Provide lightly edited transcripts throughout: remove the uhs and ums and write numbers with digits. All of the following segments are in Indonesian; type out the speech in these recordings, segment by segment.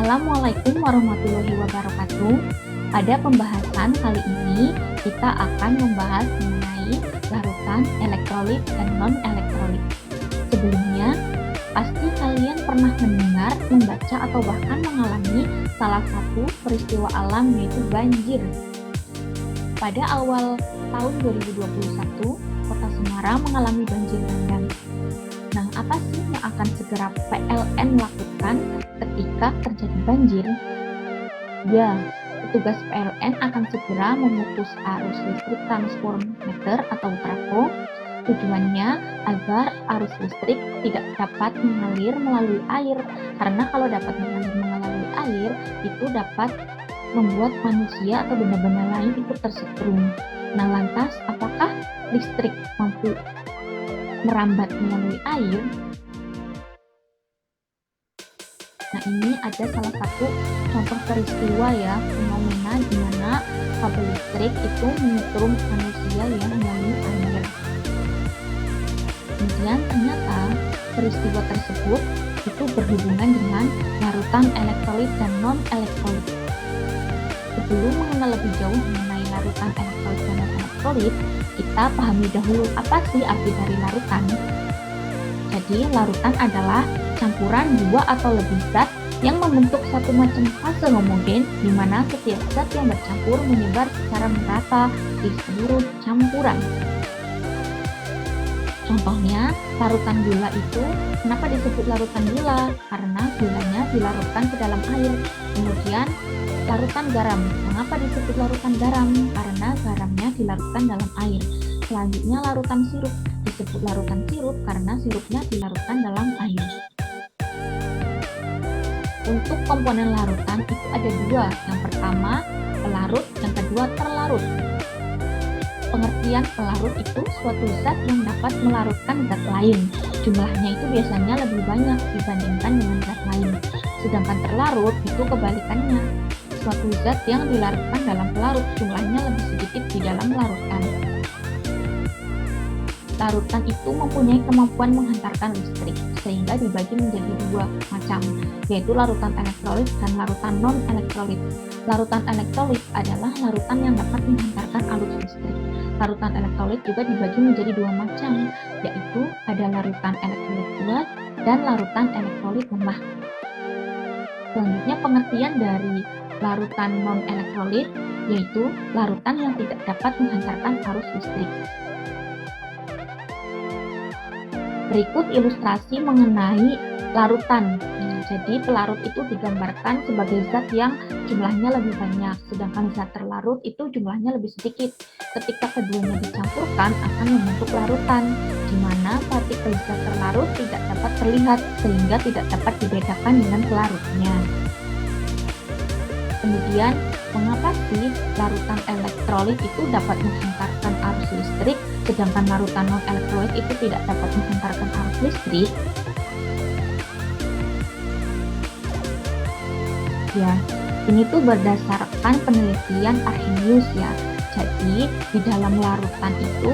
Assalamualaikum warahmatullahi wabarakatuh. Pada pembahasan kali ini, kita akan membahas mengenai larutan elektrolit dan non-elektrolit. Sebelumnya, pasti kalian pernah mendengar, membaca, atau bahkan mengalami salah satu peristiwa alam, yaitu banjir. Pada awal tahun 2021, Kota Semarang mengalami banjir bandang. Nah, apa sih yang akan segera PLN lakukan ketika terjadi banjir? Ya, petugas PLN akan segera memutus arus listrik transformator atau trafo. Tujuannya agar arus listrik tidak dapat mengalir melalui air, karena kalau dapat mengalir melalui air, itu dapat membuat manusia atau benda-benda lain ikut tersetrum. Nah, lantas apakah listrik mampu merambat melalui air? Nah, ini ada salah satu contoh peristiwa ya, fenomena di mana kabel listrik itu menyetrum manusia yang melalui air. Kemudian ternyata peristiwa tersebut itu berhubungan dengan larutan elektrolit dan non-elektrolit. Sebelum mengenal lebih jauh mengenai larutan elektrolit dan non-elektrolit, kita pahami dahulu apa sih arti dari larutan. Jadi, larutan adalah campuran dua atau lebih zat yang membentuk satu macam fase homogen, di mana setiap zat yang bercampur menyebar secara merata di seluruh campuran. Contohnya, larutan gula itu, kenapa disebut larutan gula? Karena gulanya dilarutkan ke dalam air. Kemudian, larutan garam. Mengapa disebut larutan garam? Karena garamnya dilarutkan dalam air. Selanjutnya, larutan sirup. Disebut larutan sirup karena sirupnya dilarutkan dalam air. Untuk komponen larutan itu ada dua. Yang pertama, pelarut. Yang kedua, terlarut. Pengertian pelarut itu suatu zat yang dapat melarutkan zat lain. Jumlahnya itu biasanya lebih banyak dibandingkan dengan zat lain. Sedangkan terlarut itu kebalikannya. Suatu zat yang dilarutkan dalam pelarut, jumlahnya lebih sedikit di dalam larutan. Larutan itu mempunyai kemampuan menghantarkan listrik, sehingga dibagi menjadi dua macam, yaitu larutan elektrolit dan larutan non-elektrolit. Larutan elektrolit adalah larutan yang dapat menghantarkan arus listrik. Larutan elektrolit juga dibagi menjadi dua macam, yaitu ada larutan elektrolit kuat dan larutan elektrolit lemah. Selanjutnya, pengertian dari larutan non-elektrolit yaitu larutan yang tidak dapat menghantarkan arus listrik. Berikut ilustrasi mengenai larutan. Jadi pelarut itu digambarkan sebagai zat yang jumlahnya lebih banyak, sedangkan zat terlarut itu jumlahnya lebih sedikit. Ketika keduanya dicampurkan akan membentuk larutan, di mana partikel zat terlarut tidak dapat terlihat sehingga tidak dapat dibedakan dengan pelarutnya. Kemudian, mengapa sih larutan elektrolit itu dapat menghantarkan arus listrik, sedangkan larutan non-elektrolit itu tidak dapat menghantarkan arus listrik? Ya, ini tuh berdasarkan penelitian Arrhenius ya. Jadi, di dalam larutan itu,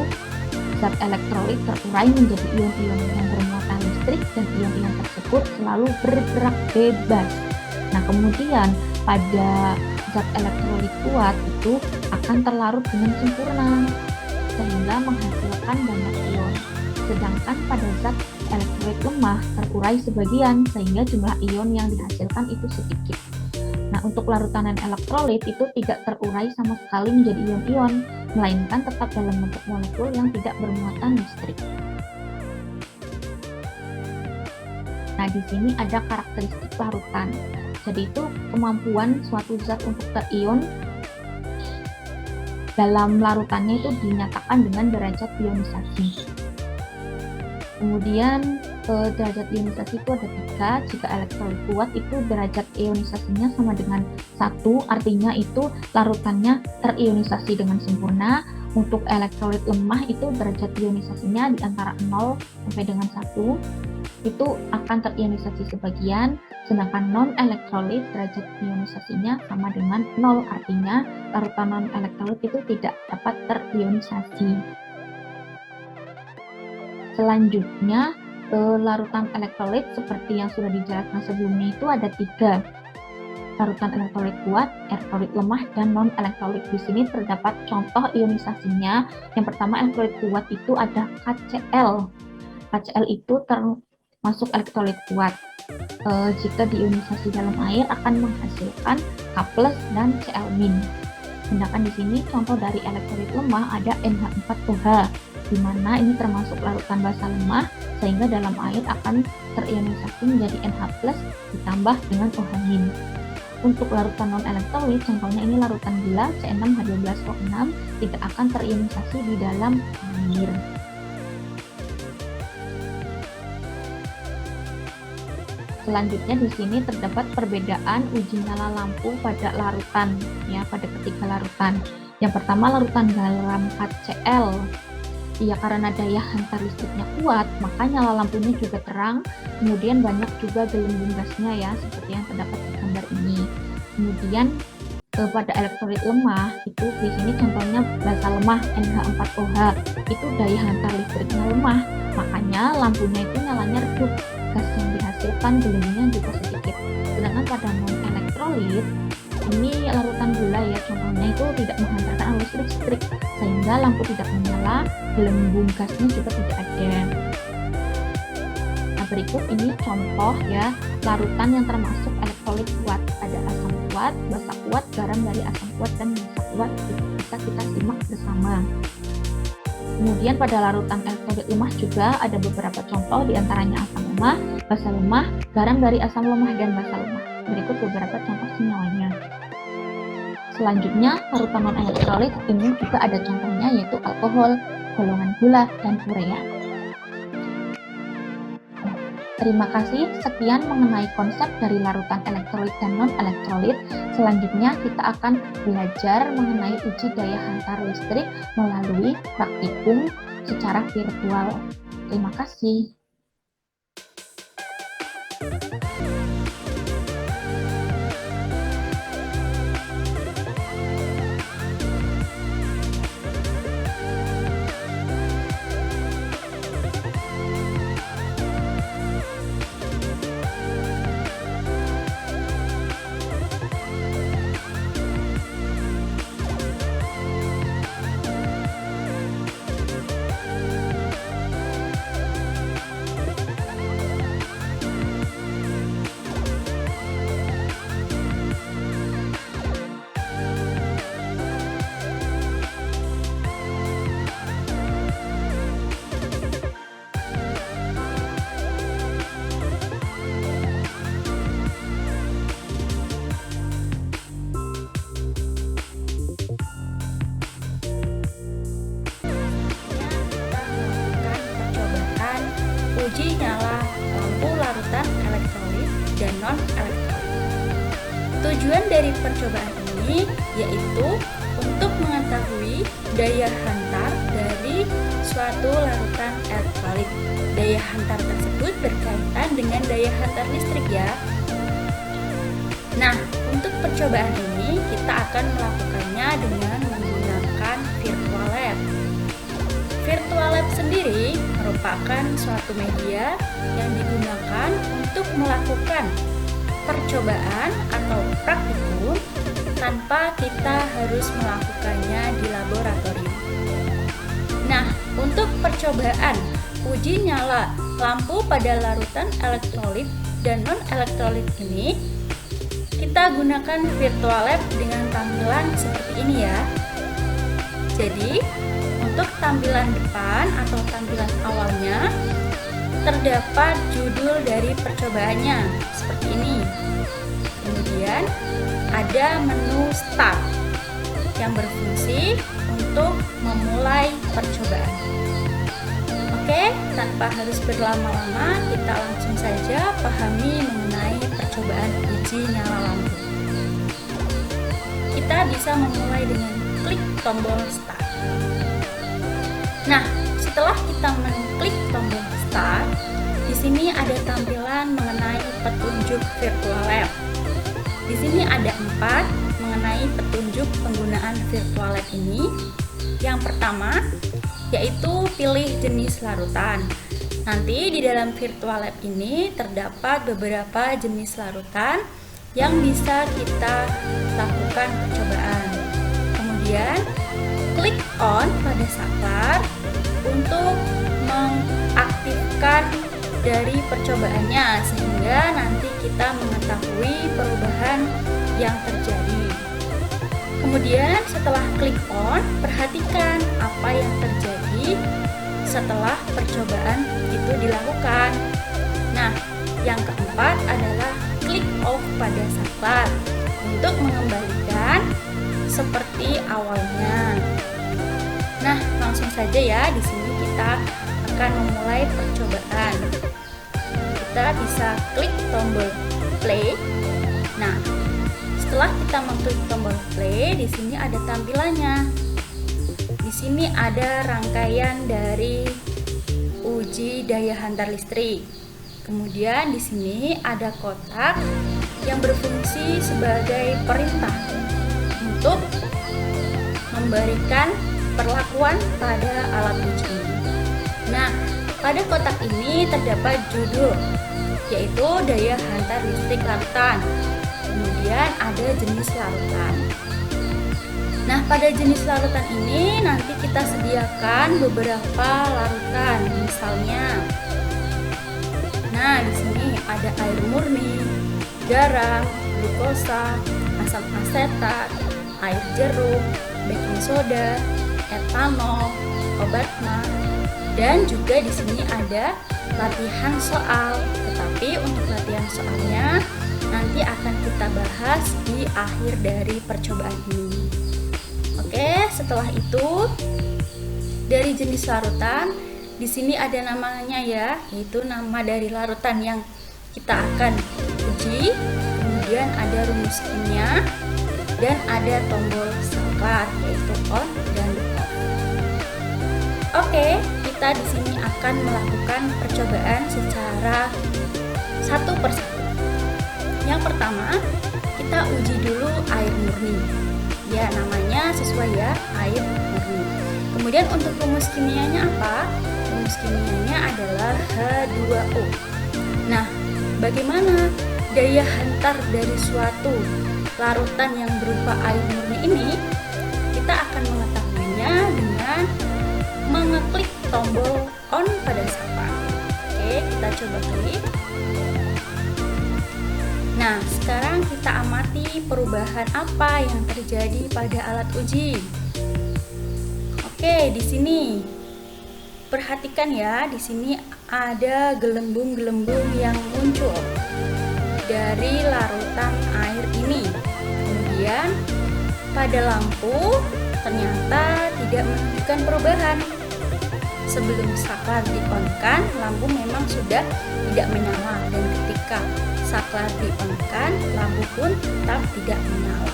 zat elektrolit terurai menjadi ion-ion yang bermuatan listrik dan ion-ion tersebut selalu bergerak bebas. Nah, kemudian pada zat elektrolit kuat itu akan terlarut dengan sempurna sehingga menghasilkan banyak ion. Sedangkan pada zat elektrolit lemah terurai sebagian sehingga jumlah ion yang dihasilkan itu sedikit. Nah, untuk larutan elektrolit itu tidak terurai sama sekali menjadi ion-ion, melainkan tetap dalam bentuk molekul yang tidak bermuatan listrik. Nah, di sini ada karakteristik larutan. Jadi itu kemampuan suatu zat untuk terion dalam larutannya itu dinyatakan dengan derajat ionisasi. Kemudian derajat ionisasi itu ada 3. Jika elektrolit kuat itu derajat ionisasinya sama dengan 1, artinya itu larutannya terionisasi dengan sempurna. Untuk elektrolit lemah itu derajat ionisasinya di antara 0 sampai dengan 1. Itu akan terionisasi sebagian, sedangkan non-elektrolit derajat ionisasinya sama dengan 0, artinya larutan non-elektrolit itu tidak dapat terionisasi. Selanjutnya, larutan elektrolit seperti yang sudah dijelaskan sebelumnya itu ada 3. larutan elektrolit kuat, elektrolit lemah, dan non-elektrolit. Di sini terdapat contoh ionisasinya. Yang pertama, elektrolit kuat itu ada KCl. KCl itu termasuk elektrolit kuat. Jika diionisasi dalam air akan menghasilkan K+ dan Cl-. Sedangkan di sini contoh dari elektrolit lemah ada NH4OH, di mana ini termasuk larutan basa lemah, sehingga dalam air akan terionisasi menjadi NH+ ditambah dengan OH-. Untuk larutan non-elektrolit, contohnya ini larutan gula C6H12O6 tidak akan terionisasi di dalam air. Selanjutnya di sini terdapat perbedaan uji nyala lampu pada larutan, ya, pada ketiga larutan. Yang pertama, larutan garam HCl. Ya, karena daya hantar listriknya kuat, maka nyala lampunya juga terang. Kemudian banyak juga gelembung gasnya, ya, seperti yang terdapat di gambar ini. Kemudian pada elektrolit lemah itu di sini contohnya basa lemah NH4OH, itu daya hantar listriknya lemah, makanya lampunya itu nyalanya redup, gas yang dihasilkan gelembungnya juga sedikit. Sedangkan pada non-elektrolit ini larutan gula, ya, contohnya itu tidak menghantarkan arus listrik sehingga lampu tidak menyala, gelembung gasnya juga tidak ada. Nah, berikut ini contoh, ya, larutan yang termasuk elektrolit kuat. Ada asam kuat, basa kuat, garam dari asam kuat, dan basa kuat. Bisa kita simak bersama. Kemudian pada larutan elektrolit lemah juga ada beberapa contoh, diantaranya asam lemah, basa lemah, garam dari asam lemah, dan basa lemah. Berikut beberapa contoh senyawanya. Selanjutnya, larutan non-elektrolit ini juga ada contohnya, yaitu alkohol, golongan gula, dan urea. Terima kasih, sekian mengenai konsep dari larutan elektrolit dan non-elektrolit. Selanjutnya kita akan belajar mengenai uji daya hantar listrik melalui praktikum secara virtual. Terima kasih. Uji nyala lampu larutan elektrolit dan non-elektrolit. Tujuan dari percobaan ini yaitu untuk mengetahui daya hantar dari suatu larutan elektrolit. Daya hantar tersebut berkaitan dengan daya hantar listrik, ya. Nah, untuk percobaan ini kita akan melakukannya dengan menggunakan virtual lab. Virtual lab sendiri merupakan suatu media yang digunakan untuk melakukan percobaan atau praktikum tanpa kita harus melakukannya di laboratorium. Nah, untuk percobaan uji nyala lampu pada larutan elektrolit dan non-elektrolit ini, kita gunakan virtual lab dengan tampilan seperti ini, ya. Jadi, untuk tampilan depan atau tampilan awalnya terdapat judul dari percobaannya seperti ini. Kemudian ada menu start yang berfungsi untuk memulai percobaan. Oke, tanpa harus berlama-lama, kita langsung saja pahami mengenai percobaan uji nyala lampu. Kita bisa memulai dengan klik tombol start. Nah, setelah kita mengklik tombol start, di sini ada tampilan mengenai petunjuk virtual lab. Di sini ada 4 mengenai petunjuk penggunaan virtual lab ini. Yang pertama, yaitu pilih jenis larutan. Nanti di dalam virtual lab ini terdapat beberapa jenis larutan yang bisa kita lakukan percobaan. Kemudian klik on pada saklar untuk mengaktifkan dari percobaannya, sehingga nanti kita mengetahui perubahan yang terjadi. Kemudian setelah klik on, perhatikan apa yang terjadi setelah percobaan itu dilakukan. Nah, yang keempat adalah klik off pada saklar untuk mengembalikan seperti awalnya. Nah, langsung saja ya, di sini kita akan memulai percobaan. Kita bisa klik tombol play. Nah, setelah kita mengklik tombol play, di sini ada tampilannya. Di sini ada rangkaian dari uji daya hantar listrik. Kemudian di sini ada kotak yang berfungsi sebagai perintah untuk memberikan perlakuan pada alat uji. Nah, pada kotak ini terdapat judul, yaitu daya hantar listrik larutan. Kemudian ada jenis larutan. Nah, pada jenis larutan ini nanti kita sediakan beberapa larutan, misalnya. Nah, di sini ada air murni, garam, glukosa, asam asetat, air jeruk, baking soda, etanol, obat mah, dan juga di sini ada latihan soal. Tetapi untuk latihan soalnya nanti akan kita bahas di akhir dari percobaan ini. Oke, setelah itu dari jenis larutan di sini ada namanya ya, yaitu nama dari larutan yang kita akan uji. Kemudian ada rumus kimia dan ada tombol saklar, yaitu on dan off. Oke, kita di sini akan melakukan percobaan secara satu persatu. Yang pertama, kita uji dulu air murni. Ya, namanya sesuai ya, air murni. Kemudian untuk rumus kimianya apa? Rumus kimianya adalah H2O. Nah, bagaimana daya hantar dari suatu larutan yang berupa air murni ini? Kita akan mengetahuinya dengan mengeklik tombol on pada saklar. Oke, kita coba klik. Nah, sekarang kita amati perubahan apa yang terjadi pada alat uji. Oke, di sini perhatikan ya, di sini ada gelembung-gelembung yang muncul dari larutan air ini. Kemudian pada lampu ternyata tidak menunjukkan perubahan. Sebelum saklar di-on-kan, lampu memang sudah tidak menyala, dan ketika saklar di-on-kan, lampu pun tetap tidak menyala.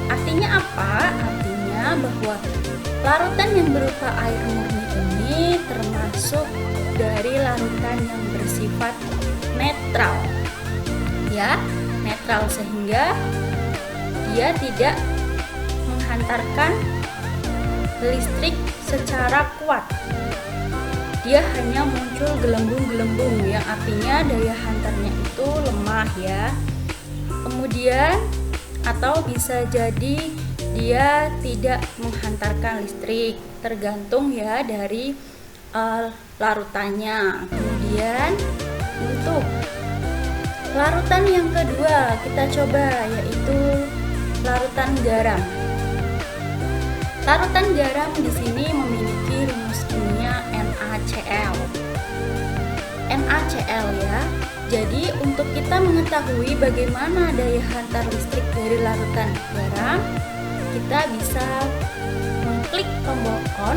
Artinya apa? Artinya bahwa larutan yang berupa air murni ini termasuk dari larutan yang bersifat netral. Ya, netral, sehingga dia tidak menghantarkan listrik secara kuat. Dia hanya muncul gelembung-gelembung, yang artinya daya hantarnya itu lemah ya. Kemudian atau bisa jadi dia tidak menghantarkan listrik, tergantung ya dari larutannya. Kemudian untuk larutan yang kedua kita coba, yaitu larutan garam. Larutan garam di sini memiliki rumus kimia NaCl. NaCl ya. Jadi untuk kita mengetahui bagaimana daya hantar listrik dari larutan garam, kita bisa mengklik tombol on.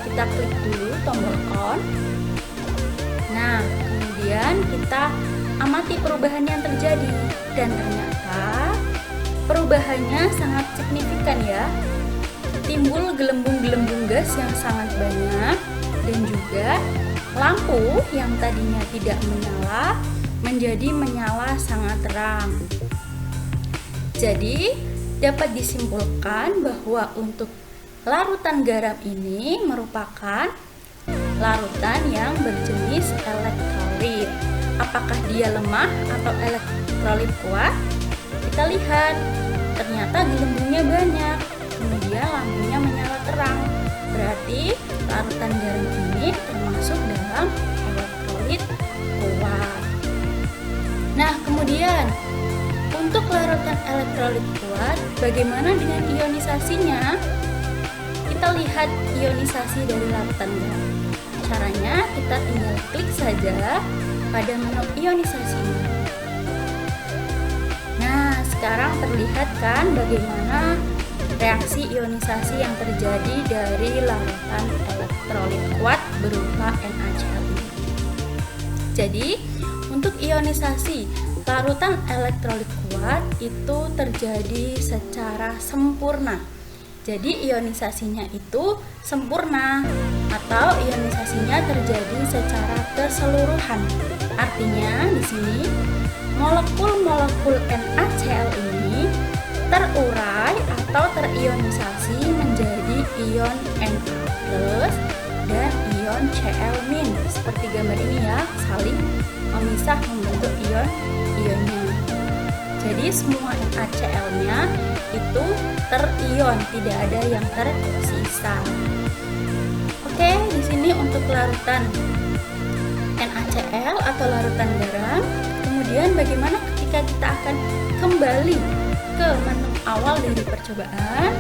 Kita klik dulu tombol on. Nah, kemudian kita amati perubahan yang terjadi, dan ternyata perubahannya sangat signifikan ya. Timbul gelembung-gelembung gas yang sangat banyak, dan juga lampu yang tadinya tidak menyala menjadi menyala sangat terang. Jadi dapat disimpulkan bahwa untuk larutan garam ini merupakan larutan yang berjenis elektrolit. Apakah dia lemah atau elektrolit elektrolit kuat, kita lihat ternyata gelembungnya banyak, kemudian lampunya menyala terang. Berarti larutan garam ini termasuk dalam elektrolit kuat. Nah, kemudian untuk larutan elektrolit kuat, bagaimana dengan ionisasinya? Kita lihat ionisasi dari larutan garam. Caranya kita tinggal klik saja pada menu ionisasinya. Nah, sekarang terlihat kan bagaimana reaksi ionisasi yang terjadi dari larutan elektrolit kuat berupa NaCl ini. Jadi, untuk ionisasi larutan elektrolit kuat itu terjadi secara sempurna. Jadi ionisasinya itu sempurna atau ionisasinya terjadi secara keseluruhan. Artinya di sini molekul-molekul NaCl ini terurai atau terionisasi menjadi ion Na+ dan ion Cl-. Seperti gambar ini ya, saling memisah membentuk ion-ionnya. Jadi semua NaCl-nya itu terion, tidak ada yang tersisa. Oke, di sini untuk larutan NaCl atau larutan garam. Kemudian bagaimana ketika kita akan kembali ke menu awal dari percobaan?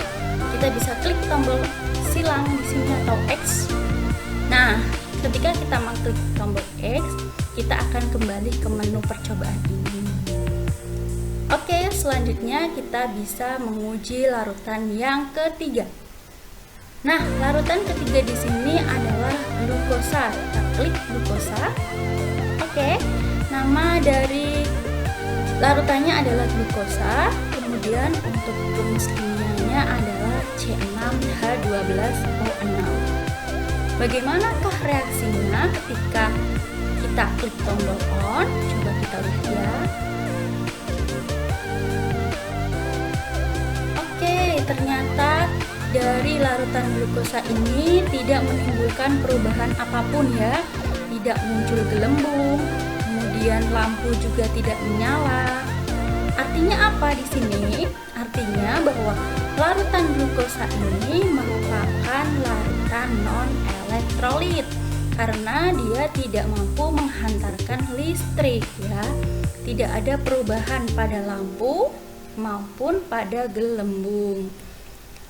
Kita bisa klik tombol silang di sini atau X. Nah, ketika kita mengklik tombol X, kita akan kembali ke menu percobaan ini. Oke, selanjutnya kita bisa menguji larutan yang ketiga. Nah, larutan ketiga di sini adalah glukosa. Kita klik glukosa. Oke, nama dari larutannya adalah glukosa. Kemudian untuk rumus kimianya adalah C6H12O6. Bagaimanakah reaksinya ketika kita klik tombol on? Coba kita lihat ya. Ternyata dari larutan glukosa ini tidak menimbulkan perubahan apapun ya, tidak muncul gelembung, kemudian lampu juga tidak menyala. Artinya apa di sini? Artinya bahwa larutan glukosa ini merupakan larutan non-elektrolit karena dia tidak mampu menghantarkan listrik ya, tidak ada perubahan pada lampu maupun pada gelembung.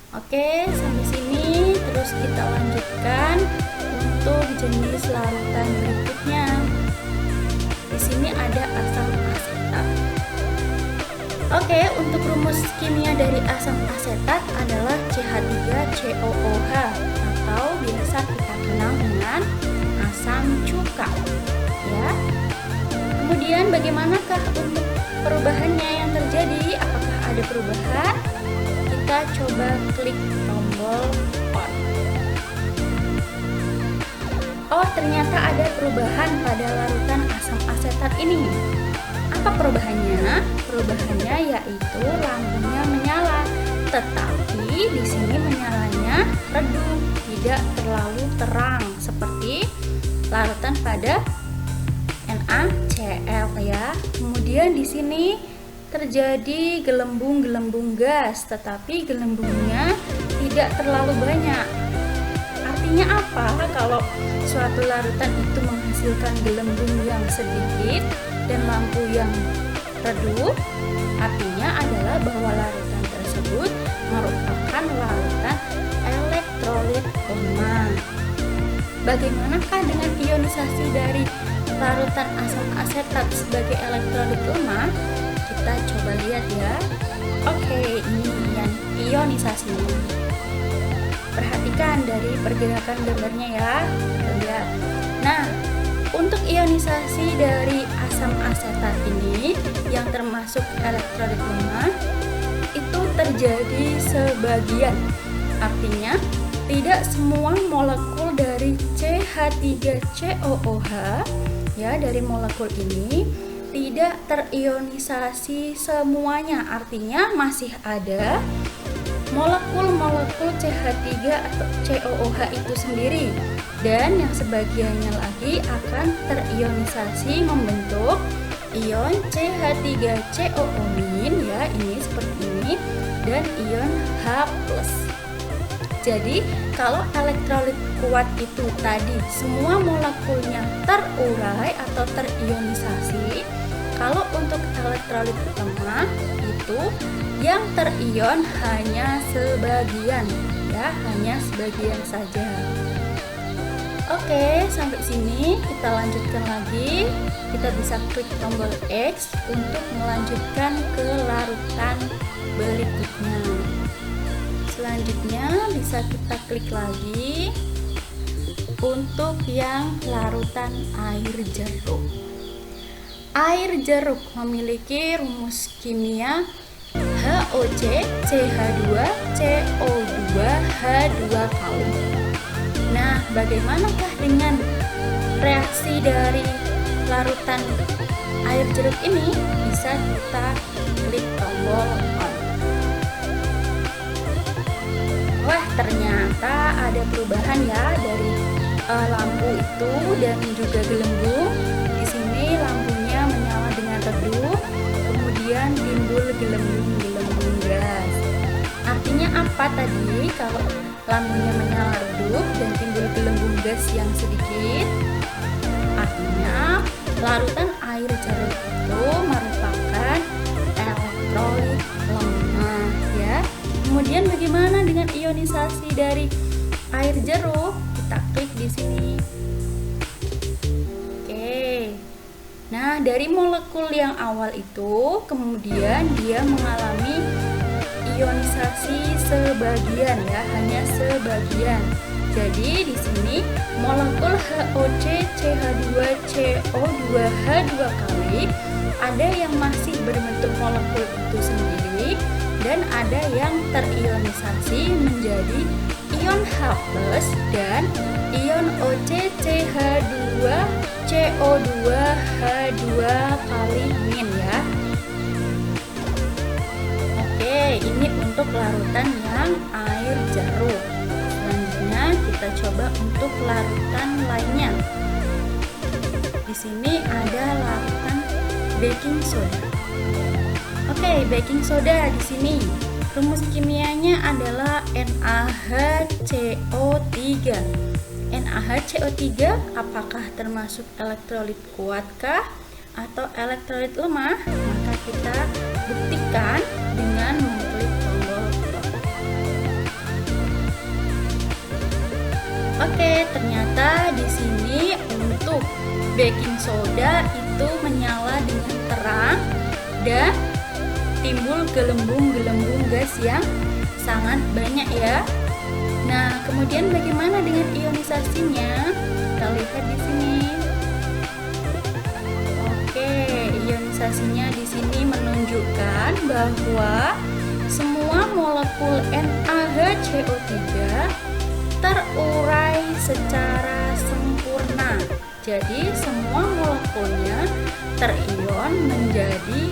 Oke, sampai sini terus kita lanjutkan untuk jenis larutan berikutnya. Di sini ada asam asetat. Oke, untuk rumus kimia dari asam asetat adalah CH3COOH atau biasa kita kenal dengan asam cuka. Ya. Kemudian bagaimanakah untuk perubahannya yang terjadi? Apakah ada perubahan? Kita coba klik tombol on. Oh, ternyata ada perubahan pada larutan asam asetat ini. Apa perubahannya? Perubahannya yaitu lampunya menyala, tetapi di sini menyalanya redup, tidak terlalu terang seperti larutan pada NaCl ya. Kemudian di sini terjadi gelembung-gelembung gas, tetapi gelembungnya tidak terlalu banyak. Artinya apa? Kalau suatu larutan itu menghasilkan gelembung yang sedikit dan lampu yang redup, artinya adalah bahwa larutan tersebut merupakan larutan elektrolit lemah. Bagaimanakah dengan ionisasi dari larutan asam asetat sebagai elektrolit lemah? Kita coba lihat ya. Oke, ini yang ionisasinya. Perhatikan dari pergerakan gambarnya ya. Kita lihat. Nah, untuk ionisasi dari asam asetat ini yang termasuk elektrolit lemah itu terjadi sebagian. Artinya tidak semua molekul dari CH3COOH ya, dari molekul ini tidak terionisasi semuanya. Artinya masih ada molekul-molekul CH3 atau COOH itu sendiri, dan yang sebagiannya lagi akan terionisasi membentuk ion CH3COO- ya, ini seperti ini, dan ion H+. Jadi kalau elektrolit kuat itu tadi semua molekulnya terurai atau terionisasi, kalau untuk elektrolit lemah itu yang terion hanya sebagian, ya, hanya sebagian saja. Oke, sampai sini kita lanjutkan lagi. Kita bisa klik tombol X untuk melanjutkan ke larutan berikutnya. Selanjutnya bisa kita klik lagi untuk yang larutan air jeruk. Air jeruk memiliki rumus kimia HOC CH2 CO2 H2 kali. Nah, bagaimanakah dengan reaksi dari larutan air jeruk ini? Bisa kita klik tombol on. Wah, ternyata ada perubahan ya dari lampu itu dan juga gelembung. Di sini lampunya menyala dengan redup, kemudian timbul gelembung-gelembung gas. Artinya apa tadi kalau lampunya menyala redup dan timbul gelembung gas yang sedikit? Artinya larutan air jeruk itu merupakan elektrolit lemah, ya. Kemudian bagaimana dengan ionisasi dari air jeruk? Kita klik di sini. Oke. Nah, dari molekul yang awal itu kemudian dia mengalami ionisasi sebagian, ya, hanya sebagian. Jadi di sini molekul HOC CH2 CO2 H2 kali ada yang masih berbentuk molekul itu sendiri dan ada yang terionisasi menjadi ion H+ dan ion OC CH2 CO2 H2 kali min, ya. Oke, ini untuk larutan yang air jeruk. Selanjutnya kita coba untuk larutan lainnya. Di sini ada larutan baking soda. Oke, baking soda di sini rumus kimianya adalah NaHCO3. NaHCO3 apakah termasuk elektrolit kuatkah atau elektrolit lemah? Maka kita buktikan dengan mengklik tombol on. Oke, ternyata di sini untuk baking soda itu menyala dengan terang dan timbul gelembung-gelembung gas yang sangat banyak, ya. Nah, kemudian bagaimana dengan ionisasinya? Kita lihat di sini. Oke, ionisasinya di sini menunjukkan bahwa semua molekul NaHCO3 terurai secara sempurna. Jadi semua molekulnya terion menjadi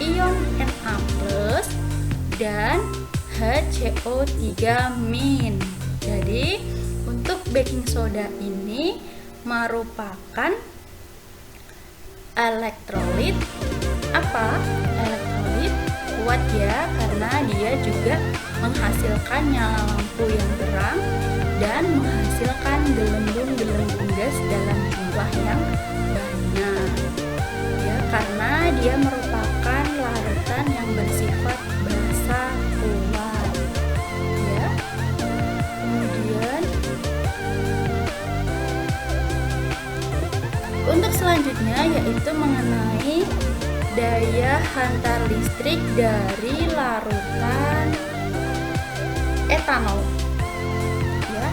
ion Na+ dan HCO3-. Jadi untuk baking soda ini merupakan elektrolit apa? Elektrolit kuat, ya, karena dia juga menghasilkan nyala lampu yang terang dan menghasilkan gelembung-gelembung gas dalam jumlah yang banyak, ya, karena dia merupakan larutan yang bersifat basa kuat, ya. Kemudian untuk selanjutnya yaitu mengenai daya hantar listrik dari larutan etanol, ya.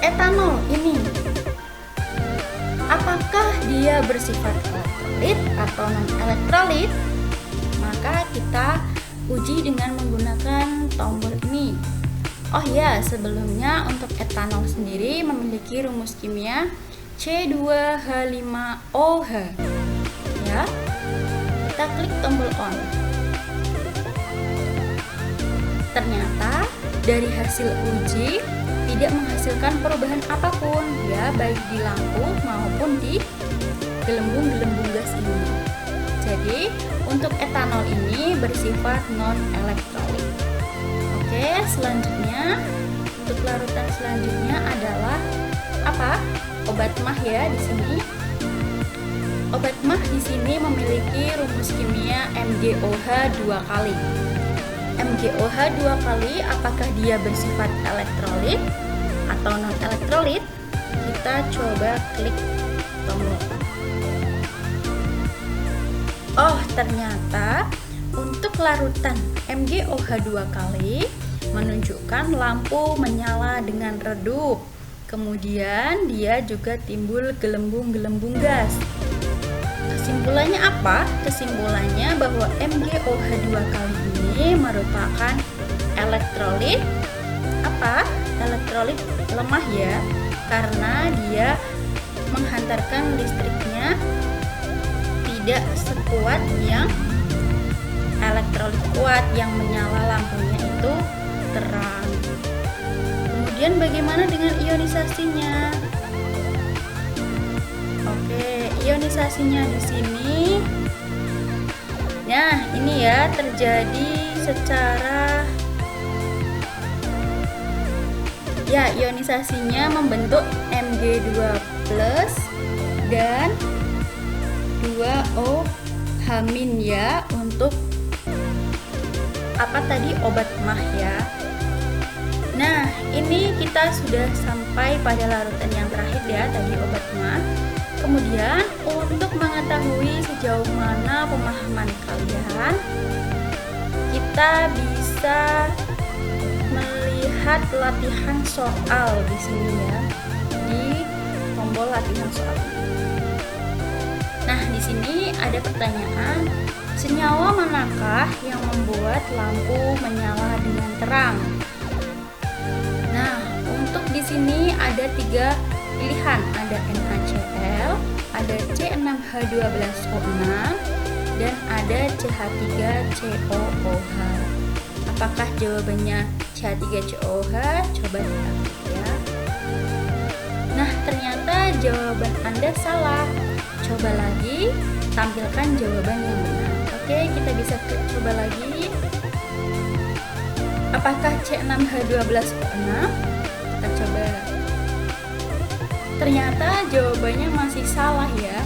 Etanol ini apakah dia bersifat elektrolit atau non-elektrolit? Maka kita uji dengan menggunakan tombol ini. Oh ya, sebelumnya untuk etanol sendiri memiliki rumus kimia C2H5OH, ya. Kita klik tombol on. Ternyata dari hasil uji tidak menghasilkan perubahan apapun, ya, baik di lampu maupun di gelembung-gelembung gas ini. Jadi untuk etanol ini bersifat non-elektrolit. Oke, selanjutnya untuk larutan selanjutnya adalah apa? Obat mah ya di sini. Obat mah di sini memiliki rumus kimia MgOH 2 kali. MgOH 2 kali, apakah dia bersifat elektrolit atau non-elektrolit? Kita coba klik tombol. Oh, ternyata untuk larutan MgOH 2 kali menunjukkan lampu menyala dengan redup. Kemudian dia juga timbul gelembung-gelembung gas. Kesimpulannya apa? Kesimpulannya bahwa MgOH 2 kali ini merupakan elektrolit apa? Elektrolit lemah ya, karena dia menghantarkan listriknya tidak sekuat yang elektrolit kuat yang menyala lampunya itu terang. Kemudian bagaimana dengan ionisasinya? Oke, ionisasinya di sini. Nah, ini ya terjadi secara ionisasinya membentuk Mg2+ dan 2OH- ya untuk apa tadi obat mah ya. Nah, ini kita sudah sampai pada larutan yang terakhir ya, tadi obat mah. Kemudian untuk mengetahui sejauh mana pemahaman kalian, kita bisa melihat latihan soal di sini ya, di tombol latihan soal. Nah, di sini ada pertanyaan, senyawa manakah yang membuat lampu menyala dengan terang? Nah, untuk di sini ada 3 pilihan, ada NaCl, ada C6H12O6, dan ada CH3COOH. Apakah jawabannya CH3COOH? Coba kita klik ya. Nah, ternyata jawaban Anda salah. Coba lagi, tampilkan jawaban yang benar. Oke, kita bisa klik coba lagi. Apakah C6H12O6? Kita coba. Ternyata jawabannya masih salah ya.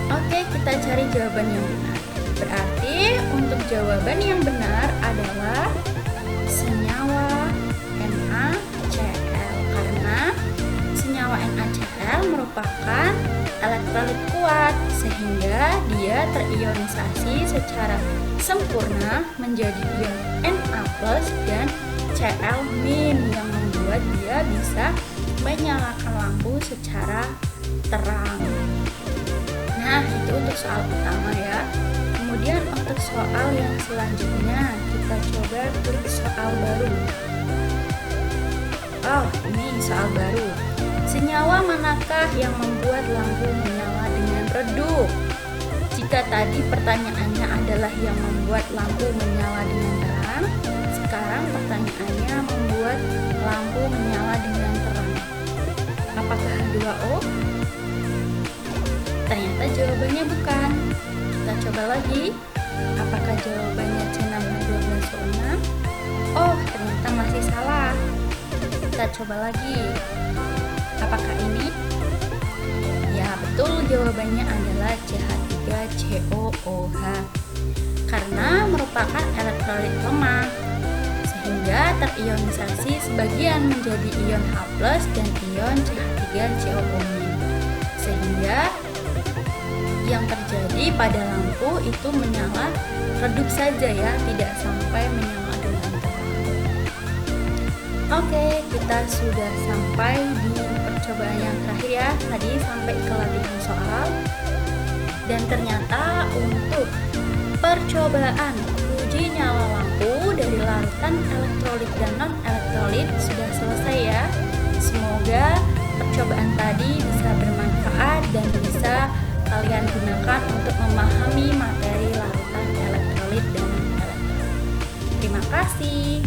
Oke, kita cari jawaban yang benar. Berarti untuk jawaban yang benar adalah senyawa NaCl, karena senyawa NaCl merupakan elektrolit kuat sehingga dia terionisasi secara sempurna menjadi ion Na+ dan Cl- yang membuat dia bisa menyalakan lampu secara terang. Nah, itu untuk soal pertama ya. Kemudian untuk soal yang selanjutnya kita coba klik soal baru. Oh, ini soal baru. Senyawa manakah yang membuat lampu menyala dengan redup? Jika tadi pertanyaannya adalah yang membuat lampu menyala dengan terang, sekarang pertanyaannya membuat lampu menyala dengan terang. Apakah 2O? Ternyata jawabannya bukan. Kita coba lagi. Apakah jawabannya C6H12O6? Oh, ternyata masih salah. Kita coba lagi. Apakah ini? Ya, betul, jawabannya adalah CH3COOH. Karena merupakan elektrolit lemah, sehingga terionisasi sebagian menjadi ion H+ dan ion CH3COO-. Sehingga yang terjadi pada lampu itu menyala redup saja ya, tidak sampai menyala dengan terang. Oke, kita sudah sampai di percobaan yang terakhir ya. Tadi sampai ke latihan soal. Dan ternyata untuk percobaan uji nyala lampu dari larutan elektrolit dan non-elektrolit sudah selesai ya. Semoga percobaan tadi bisa bermanfaat dan bisa kalian gunakan untuk memahami materi larutan elektrolit dan non-elektrolit. Terima kasih.